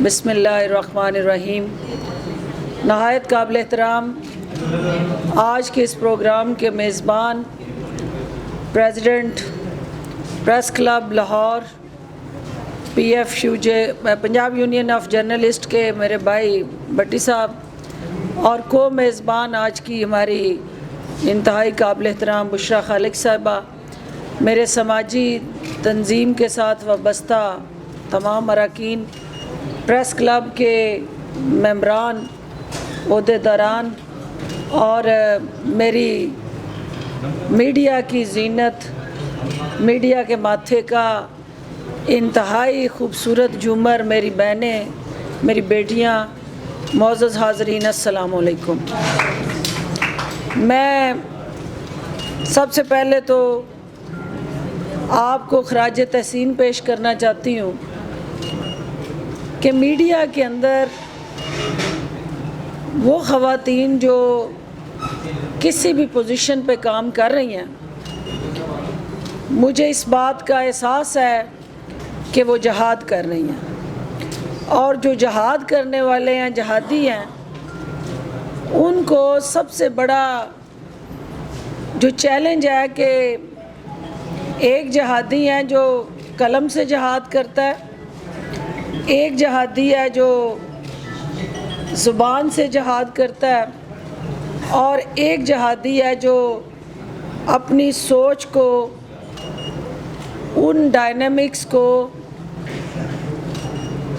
بسم اللہ الرحمن الرحیم۔ نہایت قابل احترام آج کے اس پروگرام کے میزبان president press club Lahore PFUJ Punjab union of journalist کے میرے بھائی بٹی صاحب اور کو میزبان آج کی ہماری انتہائی قابل احترام بشرا خالق صاحبہ، میرے سماجی تنظیم کے ساتھ وابستہ تمام اراکین، پریس کلب کے ممبران، عہدیداران اور میری میڈیا کی زینت، میڈیا کے ماتھے کا انتہائی خوبصورت جھومر، میری بہنیں، میری بیٹیاں، معزز حاضرین، السلام علیکم۔ میں سب سے پہلے تو آپ کو خراج تحسین پیش کرنا چاہتی ہوں کہ میڈیا کے اندر وہ خواتین جو کسی بھی پوزیشن پہ کام کر رہی ہیں، مجھے اس بات کا احساس ہے کہ وہ جہاد کر رہی ہیں، اور جو جہاد کرنے والے ہیں، جہادی ہیں، ان کو سب سے بڑا جو چیلنج ہے کہ ایک جہادی ہے جو قلم سے جہاد کرتا ہے، ایک جہادی ہے جو زبان سے جہاد کرتا ہے، اور ایک جہادی ہے جو اپنی سوچ کو، ان ڈائنامکس کو،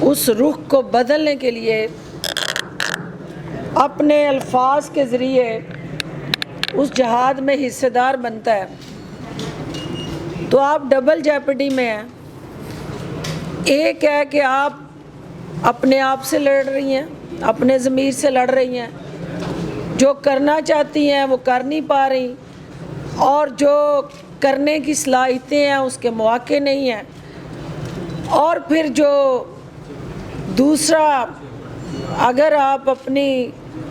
اس رخ کو بدلنے کے لیے اپنے الفاظ کے ذریعے اس جہاد میں حصے دار بنتا ہے۔ تو آپ ڈبل جیپڈی میں ہیں۔ ایک ہے کہ آپ اپنے آپ سے لڑ رہی ہیں، اپنے ضمیر سے لڑ رہی ہیں، جو کرنا چاہتی ہیں وہ کر نہیں پا رہی، اور جو کرنے کی صلاحیتیں ہیں اس کے مواقع نہیں ہیں، اور پھر جو دوسرا، اگر آپ اپنی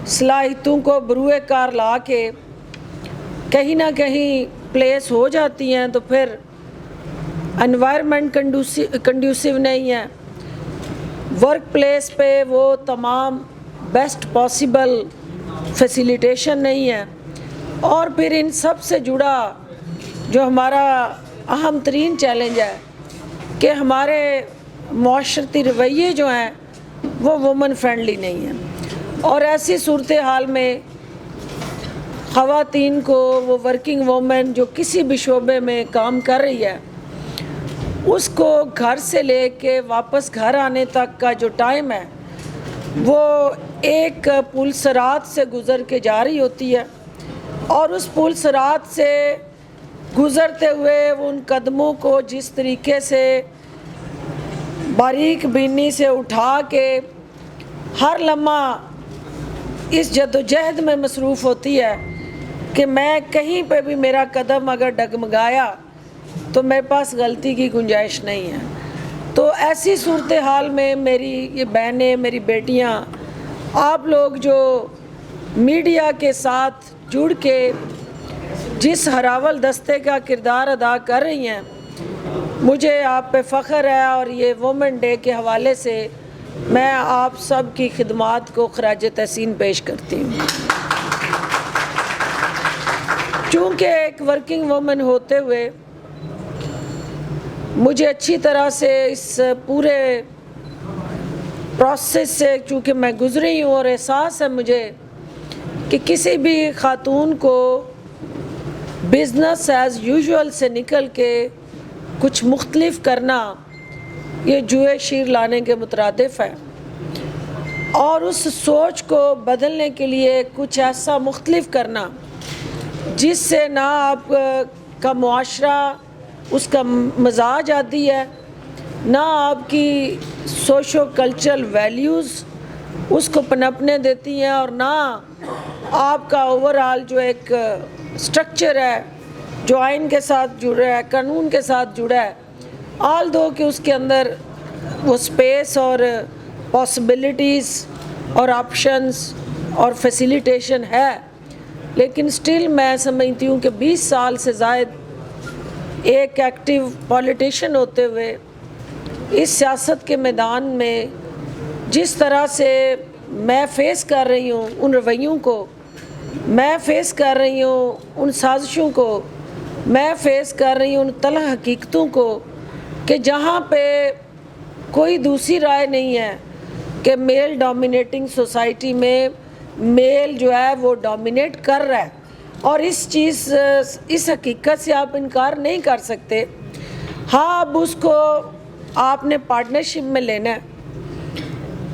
صلاحیتوں کو بروئے کار لا کے کہیں نہ کہیں پلیس ہو جاتی ہیں تو پھر انوائرمنٹ کنڈیوسیو نہیں ہے، ورک پلیس پہ وہ تمام بیسٹ پاسیبل فیسیلیٹیشن نہیں ہے، اور پھر ان سب سے جڑا جو ہمارا اہم ترین چیلنج ہے کہ ہمارے معاشرتی رویے جو ہیں وہ وومن فرینڈلی نہیں ہیں، اور ایسی صورتحال میں خواتین کو، وہ ورکنگ وومن جو کسی بھی شعبے میں کام کر رہی ہے، اس کو گھر سے لے کے واپس گھر آنے تک کا جو ٹائم ہے وہ ایک پل صراط سے گزر کے جاری ہوتی ہے، اور اس پل صراط سے گزرتے ہوئے ان قدموں کو جس طریقے سے باریک بینی سے اٹھا کے ہر لمحہ اس جدوجہد میں مصروف ہوتی ہے کہ میں کہیں پہ بھی میرا قدم اگر ڈگمگایا تو میرے پاس غلطی کی گنجائش نہیں ہے۔ تو ایسی صورتحال میں میری یہ بہنیں، میری بیٹیاں، آپ لوگ جو میڈیا کے ساتھ جڑ کے جس ہراول دستے کا کردار ادا کر رہی ہیں، مجھے آپ پہ فخر ہے، اور یہ وومن ڈے کے حوالے سے میں آپ سب کی خدمات کو خراج تحسین پیش کرتی ہوں۔ چونکہ ایک ورکنگ وومن ہوتے ہوئے مجھے اچھی طرح سے اس پورے پروسیس سے چونکہ میں گزری ہوں، اور احساس ہے مجھے کہ کسی بھی خاتون کو بزنس ایز یوزول سے نکل کے کچھ مختلف کرنا یہ جوئے شیر لانے کے مترادف ہے، اور اس سوچ کو بدلنے کے لیے کچھ ایسا مختلف کرنا جس سے نہ آپ کا معاشرہ، اس کا مزاج عادی ہے، نہ آپ کی سوشو کلچرل ویلیوز اس کو پنپنے دیتی ہیں، اور نہ آپ کا اوورآل جو ایک سٹرکچر ہے جو آئین کے ساتھ جڑا ہے، قانون کے ساتھ جڑا ہے، آل دو کہ اس کے اندر وہ سپیس اور پاسبلٹیز اور آپشنز اور فیسیلیٹیشن ہے، لیکن سٹل میں سمجھتی ہوں کہ 20 سال سے زائد ایک ایکٹیو پولیٹیشین ہوتے ہوئے اس سیاست کے میدان میں جس طرح سے میں فیس کر رہی ہوں ان رویوں کو، میں فیس کر رہی ہوں ان سازشوں کو، میں فیس کر رہی ہوں ان تلخ حقیقتوں کو کہ جہاں پہ کوئی دوسری رائے نہیں ہے کہ میل ڈومینیٹنگ سوسائٹی میں میل جو ہے وہ ڈومینیٹ کر رہا ہے، اور اس حقیقت سے آپ انکار نہیں کر سکتے۔ ہاں، اب اس کو آپ نے پارٹنرشپ میں لینا ہے،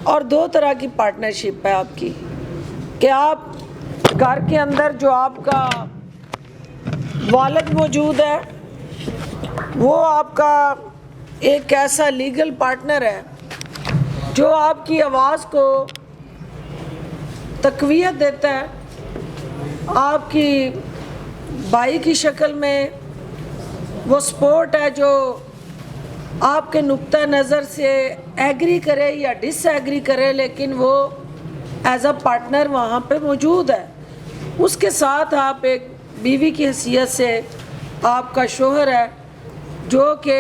اور دو طرح کی پارٹنرشپ ہے آپ کی کہ آپ گھر کے اندر جو آپ کا والد موجود ہے وہ آپ کا ایک ایسا لیگل پارٹنر ہے جو آپ کی آواز کو تقویت دیتا ہے، آپ کی بھائی کی شکل میں وہ سپورٹ ہے جو آپ کے نقطہ نظر سے ایگری کرے یا ڈس ایگری کرے، لیکن وہ ایز اے پارٹنر وہاں پہ موجود ہے۔ اس کے ساتھ آپ ایک بیوی کی حیثیت سے آپ کا شوہر ہے جو کہ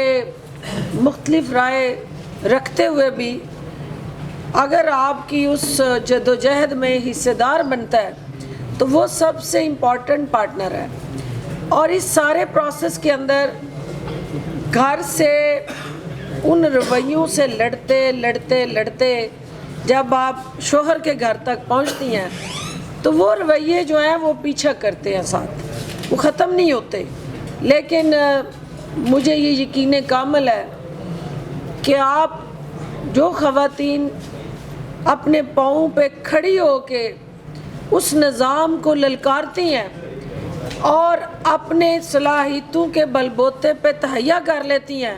مختلف رائے رکھتے ہوئے بھی اگر آپ کی اس جدوجہد میں حصے دار بنتا ہے تو وہ سب سے امپورٹنٹ پارٹنر ہے۔ اور اس سارے پروسیس کے اندر گھر سے ان رویوں سے لڑتے جب آپ شوہر کے گھر تک پہنچتی ہیں تو وہ رویے جو ہیں وہ پیچھا کرتے ہیں ساتھ، وہ ختم نہیں ہوتے۔ لیکن مجھے یہ یقین کامل ہے کہ آپ جو خواتین اپنے پاؤں پہ کھڑی ہو کے اس نظام کو للکارتی ہیں اور اپنے صلاحیتوں کے بل بوتے پہ تہیا کر لیتی ہیں،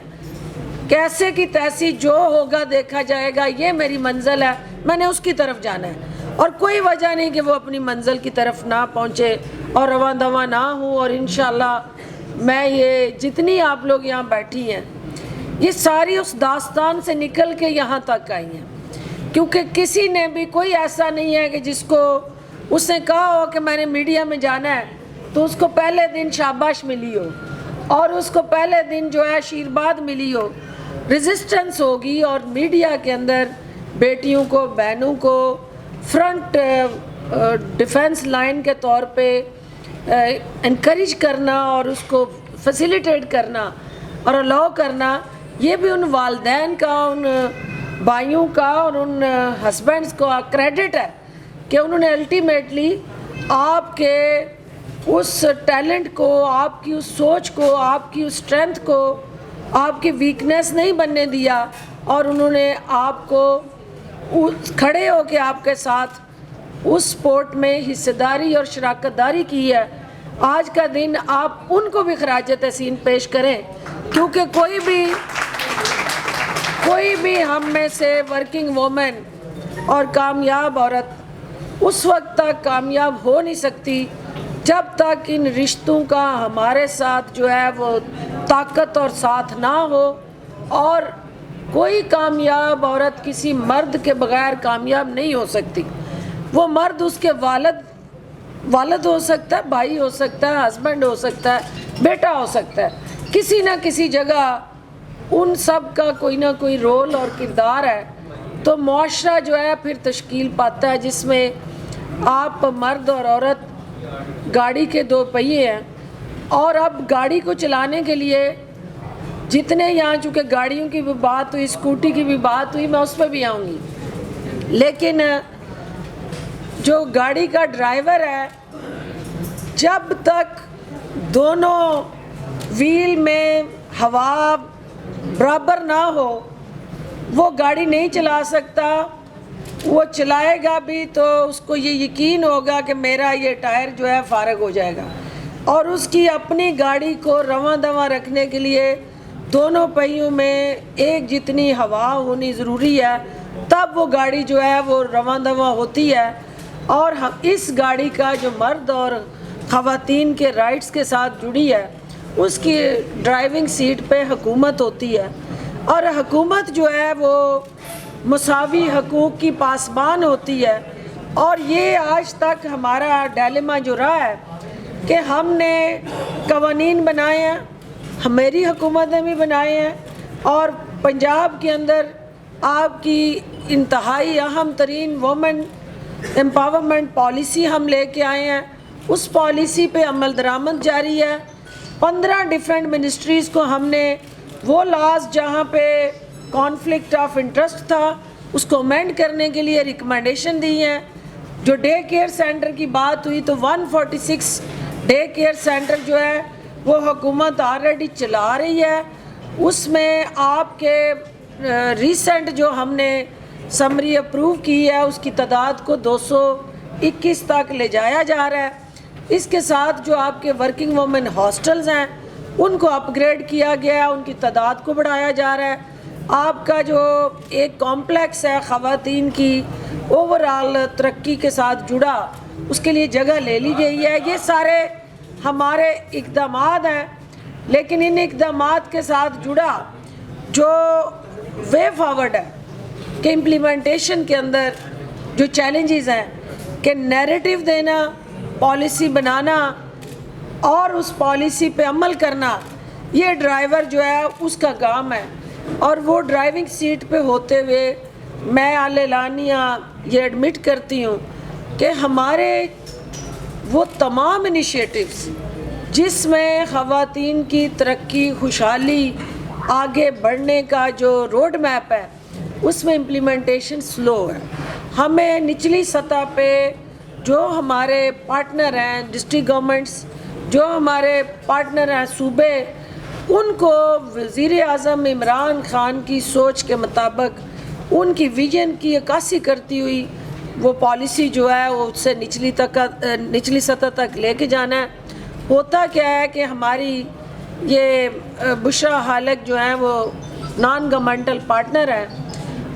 کیسے کی تیسی جو ہوگا دیکھا جائے گا، یہ میری منزل ہے، میں نے اس کی طرف جانا ہے، اور کوئی وجہ نہیں کہ وہ اپنی منزل کی طرف نہ پہنچے اور رواں دواں نہ ہوں۔ اور انشاءاللہ میں یہ جتنی آپ لوگ یہاں بیٹھی ہیں یہ ساری اس داستان سے نکل کے یہاں تک آئی ہیں، کیونکہ کسی نے بھی کوئی ایسا نہیں ہے کہ جس کو اس نے کہا ہو کہ میں نے میڈیا میں جانا ہے تو اس کو پہلے دن شاباش ملی ہو اور اس کو پہلے دن جو ہے آشیرواد ملی ہو۔ ریزسٹنس ہوگی، اور میڈیا کے اندر بیٹیوں کو، بہنوں کو فرنٹ ڈیفنس لائن کے طور پہ انکریج کرنا اور اس کو فیسیلیٹیٹ کرنا اور الاؤ کرنا، یہ بھی ان والدین کا، ان بھائیوں کا اور ان ہسبینڈز کا کریڈٹ ہے کہ انہوں نے الٹیمیٹلی آپ کے اس ٹیلنٹ کو، آپ کی اس سوچ کو، آپ کی اس اسٹرینتھ کو آپ کی ویکنیس نہیں بننے دیا، اور انہوں نے آپ کو کھڑے ہو کے آپ کے ساتھ اس سپورٹ میں حصہ داری اور شراکت داری کی ہے۔ آج کا دن آپ ان کو بھی خراج تحسین پیش کریں، کیونکہ کوئی بھی ہم میں سے ورکنگ وومن اور کامیاب عورت اس وقت تک کامیاب ہو نہیں سکتی جب تک ان رشتوں کا ہمارے ساتھ جو ہے وہ طاقت اور ساتھ نہ ہو، اور کوئی کامیاب عورت کسی مرد کے بغیر کامیاب نہیں ہو سکتی۔ وہ مرد اس کے والد ہو سکتا ہے، بھائی ہو سکتا ہے، ہسبینڈ ہو سکتا ہے، بیٹا ہو سکتا ہے، کسی نہ کسی جگہ ان سب کا کوئی نہ کوئی رول اور کردار ہے، تو معاشرہ جو ہے پھر تشکیل پاتا ہے جس میں آپ مرد اور عورت گاڑی کے دو پہیے ہیں۔ اور اب گاڑی کو چلانے کے لیے جتنے یہاں، چونکہ گاڑیوں کی بھی بات ہوئی، اسکوٹی کی بھی بات ہوئی، میں اس پہ بھی آؤں گی، لیکن جو گاڑی کا ڈرائیور ہے جب تک دونوں ویل میں ہوا برابر نہ ہو وہ گاڑی نہیں چلا سکتا۔ وہ چلائے گا بھی تو اس کو یہ یقین ہوگا کہ میرا یہ ٹائر جو ہے فارغ ہو جائے گا، اور اس کی اپنی گاڑی کو رواں دواں رکھنے کے لیے دونوں پہیوں میں ایک جتنی ہوا ہونی ضروری ہے، تب وہ گاڑی جو ہے وہ رواں دواں ہوتی ہے۔ اور اس گاڑی کا جو مرد اور خواتین کے رائٹس کے ساتھ جڑی ہے، اس کی ڈرائیونگ سیٹ پہ حکومت ہوتی ہے، اور حکومت جو ہے وہ مساوی حقوق کی پاسبان ہوتی ہے۔ اور یہ آج تک ہمارا ڈیلیما جو رہا ہے کہ ہم نے قوانین بنائے ہیں، میری حکومت نے بھی بنائے ہیں، اور پنجاب کے اندر آپ کی انتہائی اہم ترین وومن امپاورمنٹ پالیسی ہم لے کے آئے ہیں. اس پالیسی پہ عمل درآمد جاری ہے. 15 ڈفرینٹ منسٹریز کو ہم نے وہ لاز جہاں پہ کانفلکٹ آف انٹرسٹ تھا اس کو امینڈ کرنے کے لیے ریکمنڈیشن دی ہیں. جو ڈے کیئر سینٹر کی بات ہوئی تو 146 ڈے کیئر سینٹر جو ہے وہ حکومت آلریڈی چلا رہی ہے. اس میں آپ کے ریسنٹ جو ہم نے سمری اپروو کی ہے اس کی تعداد کو 221 تک لے جایا جا رہا ہے. اس کے ساتھ جو آپ کے ورکنگ وومن ہاسٹلز ہیں ان کو اپ گریڈ کیا گیا ہے, ان کی تعداد کو بڑھایا جا رہا ہے. آپ کا جو ایک کمپلیکس ہے خواتین کی اوور آل ترقی کے ساتھ جڑا, اس کے لیے جگہ لے لی گئی ہے. یہ سارے ہمارے اقدامات ہیں, لیکن ان اقدامات کے ساتھ جڑا جو وے فارورڈ ہے کہ امپلیمنٹیشن کے اندر جو چیلنجز ہیں کہ نیریٹو دینا, پالیسی بنانا اور اس پالیسی پہ عمل کرنا, یہ ڈرائیور جو ہے اس کا کام ہے. اور وہ ڈرائیونگ سیٹ پہ ہوتے ہوئے میں اعلانیہ یہ ایڈمٹ کرتی ہوں کہ ہمارے وہ تمام انیشیٹوز جس میں خواتین کی ترقی, خوشحالی, آگے بڑھنے کا جو روڈ میپ ہے اس میں امپلیمنٹیشن سلو ہے. ہمیں نچلی سطح پہ جو ہمارے پارٹنر ہیں ڈسٹرکٹ گورنمنٹس, جو ہمارے پارٹنر ہیں صوبے, ان کو وزیر اعظم عمران خان کی سوچ کے مطابق ان کی ویژن کی عکاسی کرتی ہوئی وہ پالیسی جو ہے وہ اس سے نچلی سطح تک لے کے جانا ہے. ہوتا کیا ہے کہ ہماری یہ بشرا حالق جو ہیں وہ نان گورنمنٹل پارٹنر ہیں,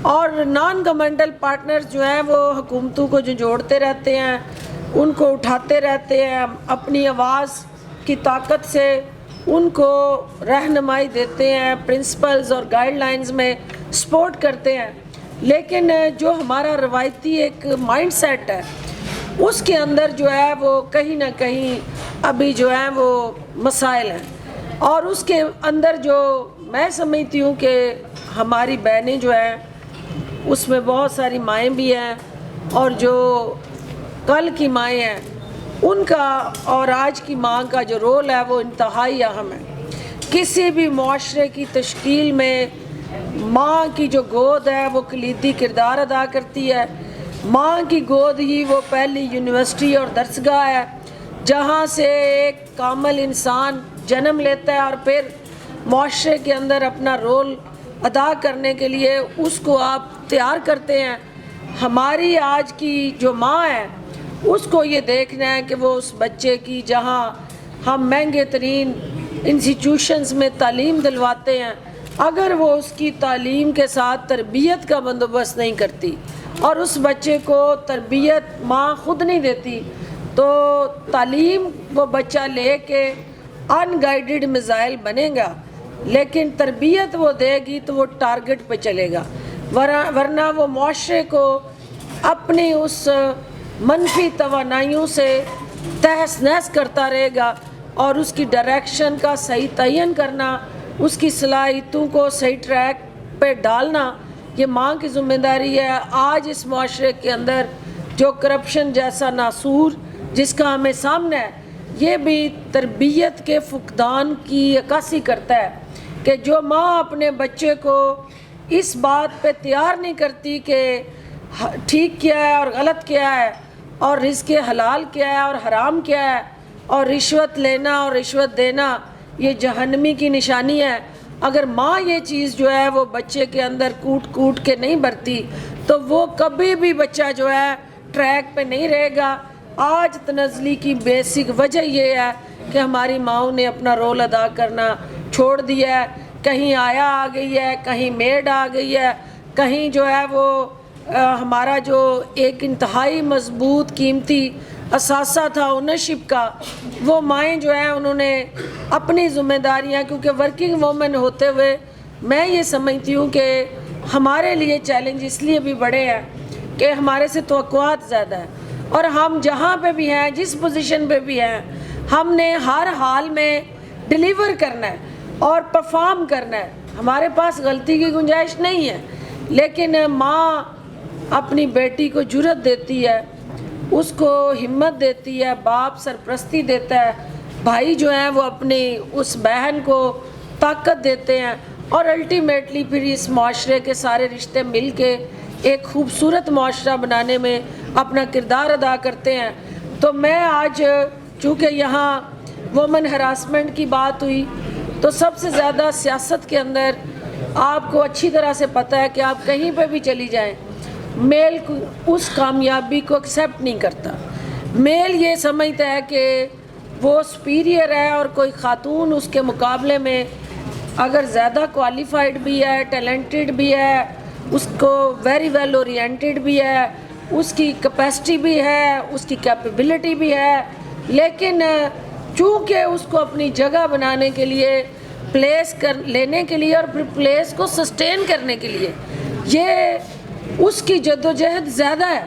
اور نان گورنمنٹل پارٹنرز جو ہیں وہ حکومتوں کو جو جوڑتے رہتے ہیں, ان کو اٹھاتے رہتے ہیں, اپنی آواز کی طاقت سے ان کو رہنمائی دیتے ہیں, پرنسپلز اور گائیڈ لائنز میں سپورٹ کرتے ہیں. لیکن جو ہمارا روایتی ایک مائنڈ سیٹ ہے اس کے اندر جو ہے وہ کہیں نہ کہیں ابھی جو ہے وہ مسائل ہیں. اور اس کے اندر جو میں سمجھتی ہوں کہ ہماری بہنیں جو ہیں اس میں بہت ساری مائیں بھی ہیں, اور جو کل کی مائیں ہیں ان کا اور آج کی ماں کا جو رول ہے وہ انتہائی اہم ہے. کسی بھی معاشرے کی تشکیل میں ماں کی جو گود ہے وہ کلیدی کردار ادا کرتی ہے. ماں کی گود ہی وہ پہلی یونیورسٹی اور درسگاہ ہے جہاں سے ایک کامل انسان جنم لیتا ہے اور پھر معاشرے کے اندر اپنا رول ادا کرنے کے لیے اس کو آپ تیار کرتے ہیں. ہماری آج کی جو ماں ہے اس کو یہ دیکھنا ہے کہ وہ اس بچے کی جہاں ہم مہنگے ترین انسٹیٹیوشنز میں تعلیم دلواتے ہیں, اگر وہ اس کی تعلیم کے ساتھ تربیت کا بندوبست نہیں کرتی اور اس بچے کو تربیت ماں خود نہیں دیتی تو تعلیم وہ بچہ لے کے ان گائیڈڈ میزائل بنے گا, لیکن تربیت وہ دے گی تو وہ ٹارگٹ پہ چلے گا. ورنہ وہ معاشرے کو اپنی اس منفی توانائیوں سے تہس نہس کرتا رہے گا, اور اس کی ڈائریکشن کا صحیح تعین کرنا, اس کی صلاحیتوں کو صحیح ٹریک پہ ڈالنا یہ ماں کی ذمہ داری ہے. آج اس معاشرے کے اندر جو کرپشن جیسا ناسور جس کا ہمیں سامنا ہے یہ بھی تربیت کے فقدان کی عکاسی کرتا ہے کہ جو ماں اپنے بچے کو اس بات پہ تیار نہیں کرتی کہ ٹھیک کیا ہے اور غلط کیا ہے, اور رزق حلال کیا ہے اور حرام کیا ہے, اور رشوت لینا اور رشوت دینا یہ جہنمی کی نشانی ہے. اگر ماں یہ چیز جو ہے وہ بچے کے اندر کوٹ کوٹ کے نہیں بھرتی تو وہ کبھی بھی بچہ جو ہے ٹریک پہ نہیں رہے گا. آج تنزلی کی بیسک وجہ یہ ہے کہ ہماری ماؤں نے اپنا رول ادا کرنا چھوڑ دیا ہے. کہیں آیا آ گئی ہے, کہیں میڈ آ گئی ہے, کہیں جو ہے وہ ہمارا جو ایک انتہائی مضبوط قیمتی اثاثہ تھا اونرشپ کا وہ مائیں جو ہیں انہوں نے اپنی ذمہ داریاں, کیونکہ ورکنگ وومن ہوتے ہوئے میں یہ سمجھتی ہوں کہ ہمارے لیے چیلنج اس لیے بھی بڑے ہیں کہ ہمارے سے توقعات زیادہ ہیں, اور ہم جہاں پہ بھی ہیں جس پوزیشن پہ بھی ہیں ہم نے ہر حال میں ڈیلیور کرنا ہے اور پرفارم کرنا ہے. ہمارے پاس غلطی کی گنجائش نہیں ہے, لیکن ماں اپنی بیٹی کو جرأت دیتی ہے، اس کو ہمت دیتی ہے، باپ سرپرستی دیتا ہے، بھائی جو ہیں وہ اپنی اس بہن کو طاقت دیتے ہیں، اور الٹیمیٹلی پھر اس معاشرے کے سارے رشتے مل کے ایک خوبصورت معاشرہ بنانے میں اپنا کردار ادا کرتے ہیں۔ تو میں آج چونکہ یہاں وومن ہراسمنٹ کی بات ہوئی، تو سب سے زیادہ سیاست کے اندر آپ کو اچھی طرح سے پتہ ہے کہ آپ کہیں پہ بھی چلی جائیں، میل اس کامیابی کو ایکسیپٹ نہیں کرتا۔ میل یہ سمجھتا ہے کہ وہ سپیریئر ہے، اور کوئی خاتون اس کے مقابلے میں اگر زیادہ کوالیفائڈ بھی ہے، ٹیلنٹڈ بھی ہے، اس کو ویری ویل اورینٹڈ بھی ہے، اس کی کیپیسٹی بھی ہے، اس کی کیپیبلٹی بھی ہے، لیکن چونکہ اس کو اپنی جگہ بنانے کے لیے، پلیس لینے کے لیے، اور پھر پلیس کو سسٹین کرنے کے لیے یہ اس کی جدوجہد زیادہ ہے،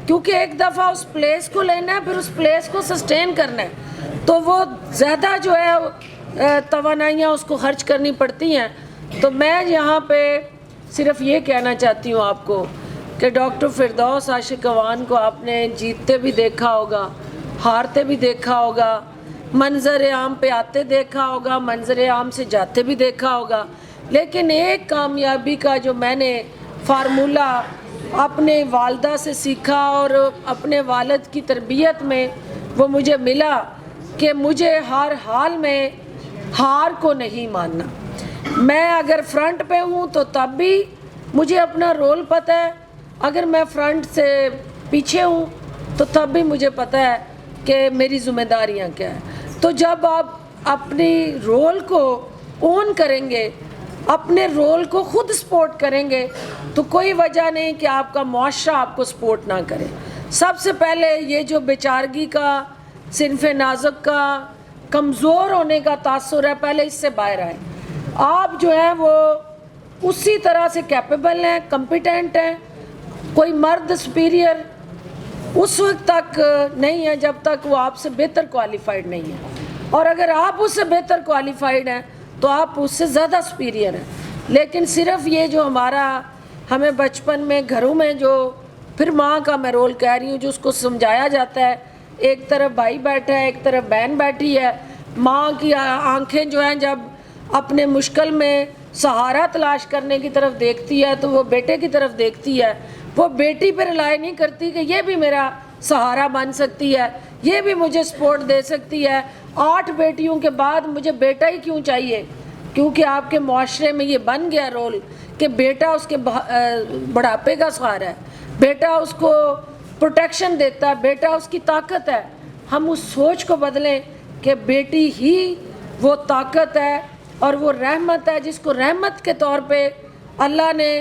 کیونکہ ایک دفعہ اس پلیس کو لینا ہے، پھر اس پلیس کو سسٹین کرنا ہے، تو وہ زیادہ جو ہے توانائیاں اس کو خرچ کرنی پڑتی ہیں۔ تو میں یہاں پہ صرف یہ کہنا چاہتی ہوں آپ کو کہ ڈاکٹر فردوس عاشق اعوان کو آپ نے جیتتے بھی دیکھا ہوگا، ہارتے بھی دیکھا ہوگا، منظر عام پہ آتے دیکھا ہوگا، منظر عام سے جاتے بھی دیکھا ہوگا، لیکن ایک کامیابی کا جو میں نے فارمولہ اپنے والدہ سے سیکھا اور اپنے والد کی تربیت میں وہ مجھے ملا کہ مجھے ہر حال میں ہار کو نہیں ماننا۔ میں اگر فرنٹ پہ ہوں تو تب بھی مجھے اپنا رول پتہ ہے، اگر میں فرنٹ سے پیچھے ہوں تو تب بھی مجھے پتہ ہے کہ میری ذمہ داریاں کیا ہیں۔ تو جب آپ اپنی رول کو اون کریں گے، اپنے رول کو خود سپورٹ کریں گے، تو کوئی وجہ نہیں کہ آپ کا معاشرہ آپ کو سپورٹ نہ کرے۔ سب سے پہلے یہ جو بیچارگی کا، صنف نازک کا، کمزور ہونے کا تاثر ہے، پہلے اس سے باہر آئیں۔ آپ جو ہیں وہ اسی طرح سے کیپیبل ہیں، کمپیٹنٹ ہیں، کوئی مرد سپیریئر اس وقت تک نہیں ہے جب تک وہ آپ سے بہتر کوالیفائڈ نہیں ہے، اور اگر آپ اس سے بہتر کوالیفائڈ ہیں تو آپ اس سے زیادہ سپیریئر ہیں۔ لیکن صرف یہ جو ہمیں بچپن میں گھروں میں جو، پھر ماں کا میں رول کہہ رہی ہوں، جو اس کو سمجھایا جاتا ہے، ایک طرف بھائی بیٹھا ہے، ایک طرف بہن بیٹھی ہے، ماں کی آنکھیں جو ہیں جب اپنے مشکل میں سہارا تلاش کرنے کی طرف دیکھتی ہے تو وہ بیٹے کی طرف دیکھتی ہے، وہ بیٹی پہ رلائی نہیں کرتی کہ یہ بھی میرا سہارا بن سکتی ہے، یہ بھی مجھے سپورٹ دے سکتی ہے، 8 بیٹیوں کے بعد مجھے بیٹا ہی کیوں چاہیے، کیونکہ آپ کے معاشرے میں یہ بن گیا رول کہ بیٹا اس کے بڑھاپے کا سہارا ہے، بیٹا اس کو پروٹیکشن دیتا ہے، بیٹا اس کی طاقت ہے۔ ہم اس سوچ کو بدلیں کہ بیٹی ہی وہ طاقت ہے اور وہ رحمت ہے، جس کو رحمت کے طور پہ اللہ نے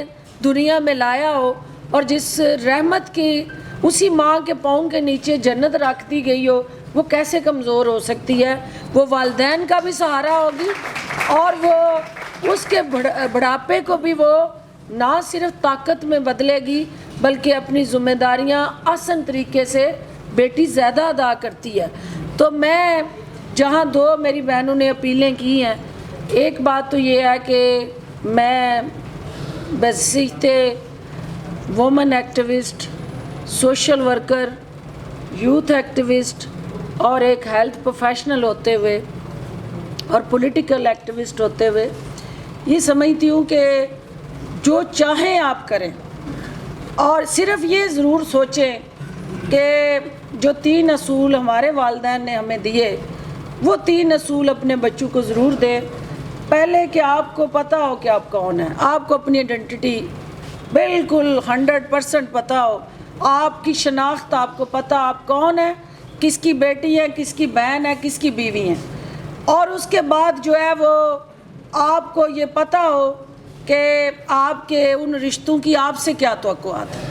دنیا میں لایا ہو، اور جس رحمت کی اسی ماں کے پاؤں کے نیچے جنت رکھ دی گئی ہو، وہ کیسے کمزور ہو سکتی ہے؟ وہ والدین کا بھی سہارا ہوگی، اور وہ اس کے بڑھاپے کو بھی وہ نہ صرف طاقت میں بدلے گی بلکہ اپنی ذمہ داریاں آسان طریقے سے بیٹی زیادہ ادا کرتی ہے۔ تو میں جہاں 2 میری بہنوں نے اپیلیں کی ہیں، ایک بات تو یہ ہے کہ میں بحیثیت woman activist, social worker, youth activist اور ایک ہیلتھ پروفیشنل ہوتے ہوئے اور پولیٹیکل ایکٹیوسٹ ہوتے ہوئے یہ سمجھتی ہوں کہ جو چاہیں آپ کریں، اور صرف یہ ضرور سوچیں کہ جو 3 اصول ہمارے والدین نے ہمیں دیے، وہ 3 اصول اپنے بچوں کو ضرور دیں۔ پہلے کہ آپ کو پتہ ہو کہ آپ کون ہیں، آپ کو اپنی آئیڈینٹی بالکل 100% پتہ ہو، آپ کی شناخت آپ کو پتہ، آپ کون ہیں، کس کی بیٹی ہے، کس کی بہن ہے، کس کی بیوی ہیں، اور اس کے بعد جو ہے وہ آپ کو یہ پتہ ہو کہ آپ کے ان رشتوں کی آپ سے کیا توقعات ہیں،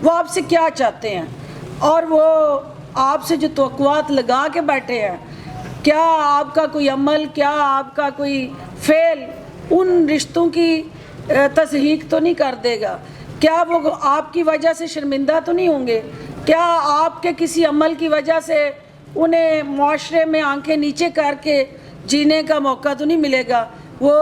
وہ آپ سے کیا چاہتے ہیں، اور وہ آپ سے جو توقعات لگا کے بیٹھے ہیں، کیا آپ کا کوئی عمل، کیا آپ کا کوئی فعل ان رشتوں کی تضحیق تو نہیں کر دے گا، کیا وہ آپ کی وجہ سے شرمندہ تو نہیں ہوں گے، کیا آپ کے کسی عمل کی وجہ سے انہیں معاشرے میں آنکھیں نیچے کر کے جینے کا موقع تو نہیں ملے گا، وہ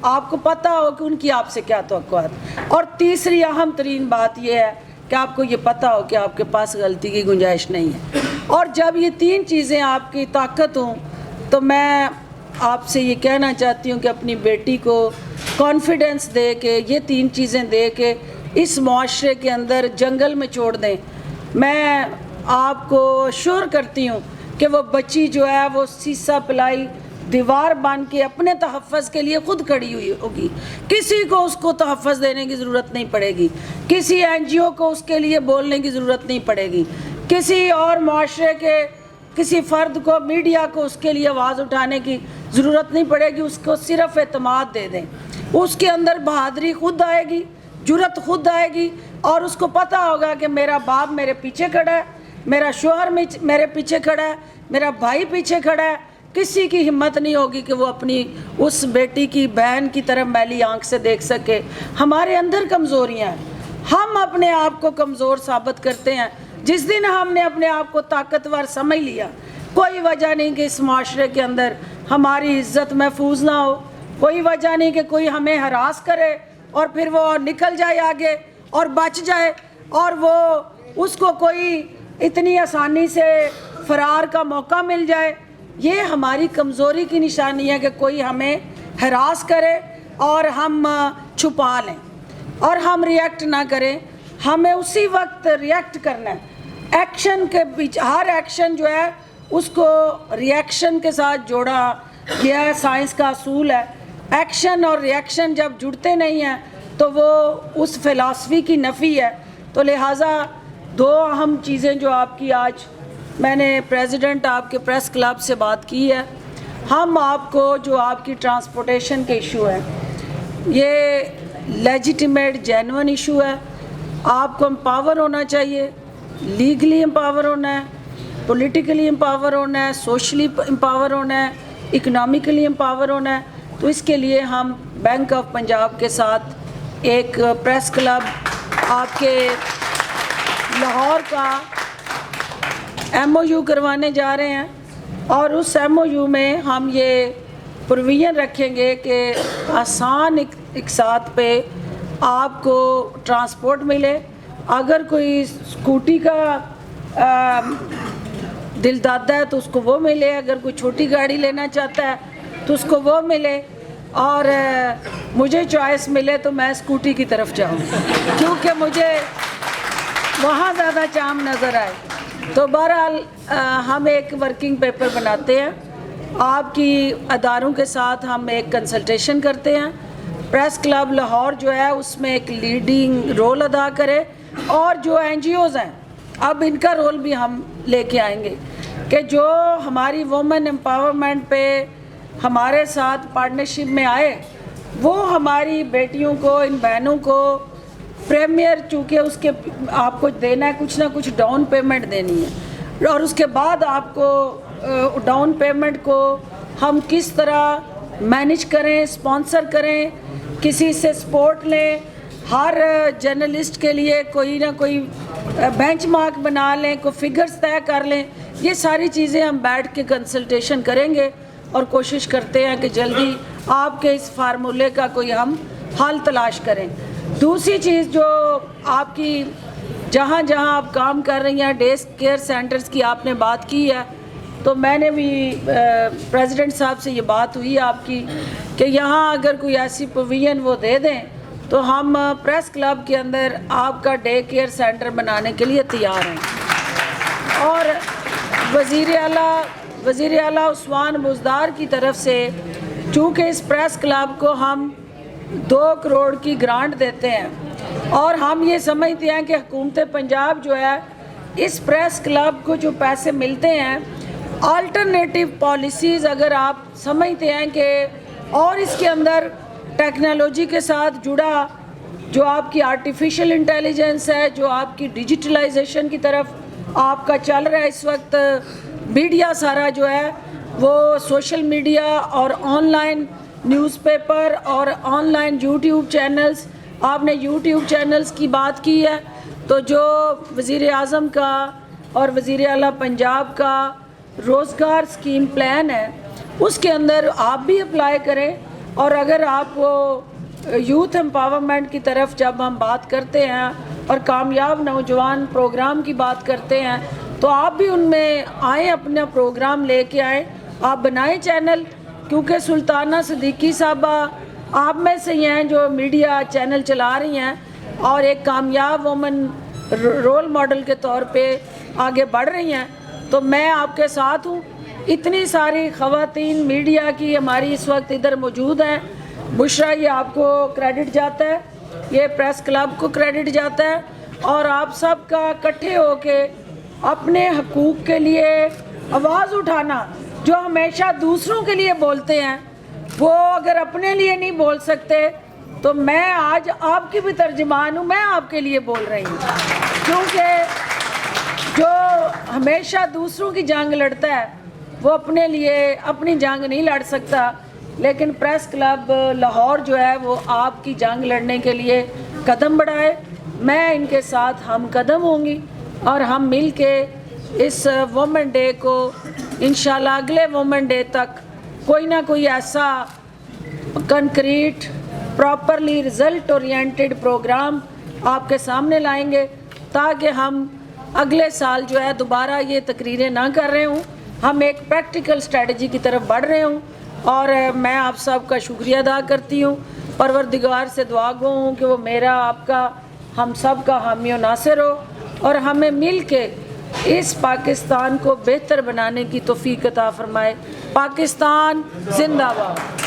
آپ کو پتہ ہو کہ ان کی آپ سے کیا توقعات۔ اور تیسری اہم ترین بات یہ ہے کہ آپ کو یہ پتہ ہو کہ آپ کے پاس غلطی کی گنجائش نہیں ہے. اور جب یہ تین چیزیں آپ کی طاقت ہوں تو میں آپ سے یہ کہنا چاہتی ہوں کہ اپنی بیٹی کو کانفیڈنس دے کے یہ تین چیزیں دے کے اس معاشرے کے اندر جنگل میں چھوڑ دیں. میں آپ کو شور کرتی ہوں کہ وہ بچی جو ہے وہ سیسا پلائی دیوار بن کے اپنے تحفظ کے لیے خود کھڑی ہوئی ہوگی. کسی کو اس کو تحفظ دینے کی ضرورت نہیں پڑے گی, کسی این جی او کو اس کے لیے بولنے کی ضرورت نہیں پڑے گی, کسی اور معاشرے کے کسی فرد کو, میڈیا کو اس کے لیے آواز اٹھانے کی ضرورت نہیں پڑے گی. اس کو صرف اعتماد دے دیں, اس کے اندر بہادری خود آئے گی, جرأت خود آئے گی, اور اس کو پتہ ہوگا کہ میرا باپ میرے پیچھے کھڑا ہے, میرا شوہر میرے پیچھے کھڑا ہے, میرا بھائی پیچھے کھڑا ہے. کسی کی ہمت نہیں ہوگی کہ وہ اپنی اس بیٹی کی بہن کی طرف میلی آنکھ سے دیکھ سکے. ہمارے اندر کمزوریاں ہیں, ہم اپنے آپ کو کمزور ثابت کرتے ہیں. جس دن ہم نے اپنے آپ کو طاقتور سمجھ لیا, کوئی وجہ نہیں کہ اس معاشرے کے اندر ہماری عزت محفوظ نہ ہو, کوئی وجہ نہیں کہ کوئی ہمیں ہراس کرے اور پھر وہ نکل جائے آگے اور بچ جائے, اور وہ اس کو کوئی اتنی آسانی سے فرار کا موقع مل جائے. یہ ہماری کمزوری کی نشانی ہے کہ کوئی ہمیں ہراس کرے اور ہم چھپا لیں اور ہم ریئیکٹ نہ کریں. ہمیں اسی وقت ریئیکٹ کرنا ہے. ایکشن کے بیچ ہر ایکشن جو ہے اس کو ریئیکشن کے ساتھ جوڑا گیا ہے, سائنس کا اصول ہے. ایکشن اور ریئیکشن جب جڑتے نہیں ہیں تو وہ اس فلسفی کی نفی ہے. تو لہٰذا دو اہم چیزیں جو آپ کی آج میں نے پریزیڈنٹ آپ کے پریس کلب سے بات کی ہے, ہم آپ کو جو آپ کی ٹرانسپورٹیشن کے ایشو ہے یہ لیجیٹیمیٹ جینوئن ایشو ہے. آپ کو امپاور ہونا چاہیے, لیگلی امپاور ہونا ہے, پولیٹیکلی امپاور ہونا ہے, سوشلی امپاور ہونا ہے, اکنامکلی امپاور ہونا ہے. تو اس کے لیے ہم بینک آف پنجاب کے ساتھ ایک پریس کلب آپ کے لاہور کا ایم او یو کروانے جا رہے ہیں, اور اس ایم او یو میں ہم یہ پروویژن رکھیں گے کہ آسان اقساط پہ آپ کو ٹرانسپورٹ ملے. اگر کوئی اسکوٹی کا دل دادا ہے تو اس کو وہ ملے, اگر کوئی چھوٹی گاڑی لینا چاہتا ہے تو اس کو وہ ملے, اور مجھے چوائس ملے تو میں اسکوٹی کی طرف جاؤں کیونکہ مجھے وہاں زیادہ چام نظر آئے. تو بہرحال ہم ایک ورکنگ پیپر بناتے ہیں, آپ کی اداروں کے ساتھ ہم ایک کنسلٹیشن کرتے ہیں. پریس کلب لاہور جو ہے اس میں ایک لیڈنگ رول ادا کرے, اور جو این جی اوز ہیں اب ان کا رول بھی ہم لے کے آئیں گے کہ جو ہماری وومن امپاورمنٹ پہ ہمارے ساتھ پارٹنرشپ میں آئے وہ ہماری بیٹیوں کو, ان بہنوں کو پریمیئر, چونکہ اس کے آپ کو دینا ہے کچھ نہ کچھ ڈاؤن پیمنٹ دینی ہے, اور اس کے بعد آپ کو ڈاؤن پیمنٹ کو ہم کس طرح مینیج کریں, اسپانسر کریں, کسی سے سپورٹ لیں, ہر جرنلسٹ کے لیے کوئی نہ کوئی بینچ مارک بنا لیں, کوئی فگرز طے کر لیں. یہ ساری چیزیں ہم بیٹھ کے کنسلٹیشن کریں گے اور کوشش کرتے ہیں کہ جلدی آپ کے اس فارمولے کا کوئی ہم حل تلاش کریں. دوسری چیز جو آپ کی جہاں جہاں آپ کام کر رہی ہیں ڈے کیئر سینٹرز کی آپ نے بات کی ہے, تو میں نے بھی پریزیڈنٹ صاحب سے یہ بات ہوئی آپ کی کہ یہاں اگر کوئی ایسی پروویژن وہ دے دیں تو ہم پریس کلب کے اندر آپ کا ڈے کیئر سینٹر بنانے کے لیے تیار ہیں. اور وزیر اعلیٰ عثمان بزدار کی طرف سے چونکہ اس پریس کلب کو ہم 2 کروڑ کی گرانٹ دیتے ہیں, اور ہم یہ سمجھتے ہیں کہ حکومت پنجاب جو ہے اس پریس کلب کو جو پیسے ملتے ہیں آلٹرنیٹیو پالیسیز اگر آپ سمجھتے ہیں کہ, اور اس کے اندر ٹیکنالوجی کے ساتھ جڑا جو آپ کی آرٹیفیشل انٹیلیجنس ہے, جو آپ کی ڈیجیٹلائزیشن کی طرف آپ کا چل رہا ہے اس وقت, میڈیا سارا جو ہے وہ سوشل میڈیا اور آن لائن نیوز پیپر اور آن لائن یوٹیوب چینلز, آپ نے یوٹیوب چینلز کی بات کی ہے, تو جو وزیر اعظم کا اور وزیر اعلیٰ پنجاب کا روزگار اسکیم پلان ہے اس کے اندر آپ بھی اپلائی کریں. اور اگر آپ کو یوتھ امپاورمنٹ کی طرف جب ہم بات کرتے ہیں اور کامیاب نوجوان پروگرام کی بات کرتے ہیں تو آپ بھی ان میں آئیں، اپنا پروگرام لے کے آئیں، آپ بنائیں چینل، کیونکہ سلطانہ صدیقی صاحبہ آپ میں سے ہی ہیں جو میڈیا چینل چلا رہی ہیں اور ایک کامیاب وومن رول ماڈل کے طور پہ آگے بڑھ رہی ہیں، تو میں آپ کے ساتھ ہوں۔ اتنی ساری خواتین میڈیا کی ہماری اس وقت ادھر موجود ہیں۔ بشرا، یہ آپ کو کریڈٹ جاتا ہے، یہ پریس کلب کو کریڈٹ جاتا ہے، اور آپ سب کا اکٹھے ہو کے اپنے حقوق کے لیے آواز اٹھانا، جو ہمیشہ دوسروں کے لیے بولتے ہیں وہ اگر اپنے لیے نہیں بول سکتے تو میں آج آپ کی بھی ترجمان ہوں، میں آپ کے لیے بول رہی ہوں، کیونکہ جو ہمیشہ دوسروں کی جنگ لڑتا ہے وہ اپنے لیے اپنی جنگ نہیں لڑ سکتا، لیکن پریس کلب لاہور جو ہے وہ آپ کی جنگ لڑنے کے لیے قدم بڑھائے۔ میں ان کے ساتھ ہم قدم ہوں گی اور ہم مل کے اس وومن ڈے کو انشاءاللہ اگلے وومن ڈے تک کوئی نہ کوئی ایسا concrete properly result oriented programme آپ کے سامنے لائیں گے، تاکہ ہم اگلے سال جو ہے دوبارہ یہ تقریریں نہ کر رہے ہوں، ہم ایک پریکٹیکل اسٹریٹجی کی طرف بڑھ رہے ہوں۔ اور میں آپ سب کا شکریہ ادا کرتی ہوں، پروردگار سے دعا گو ہوں کہ وہ میرا، آپ کا، ہم سب کا حامی و ناصر ہو، اور ہمیں مل کے اس پاکستان کو بہتر بنانے کی توفیق عطا فرمائے۔ پاکستان زندہ باد۔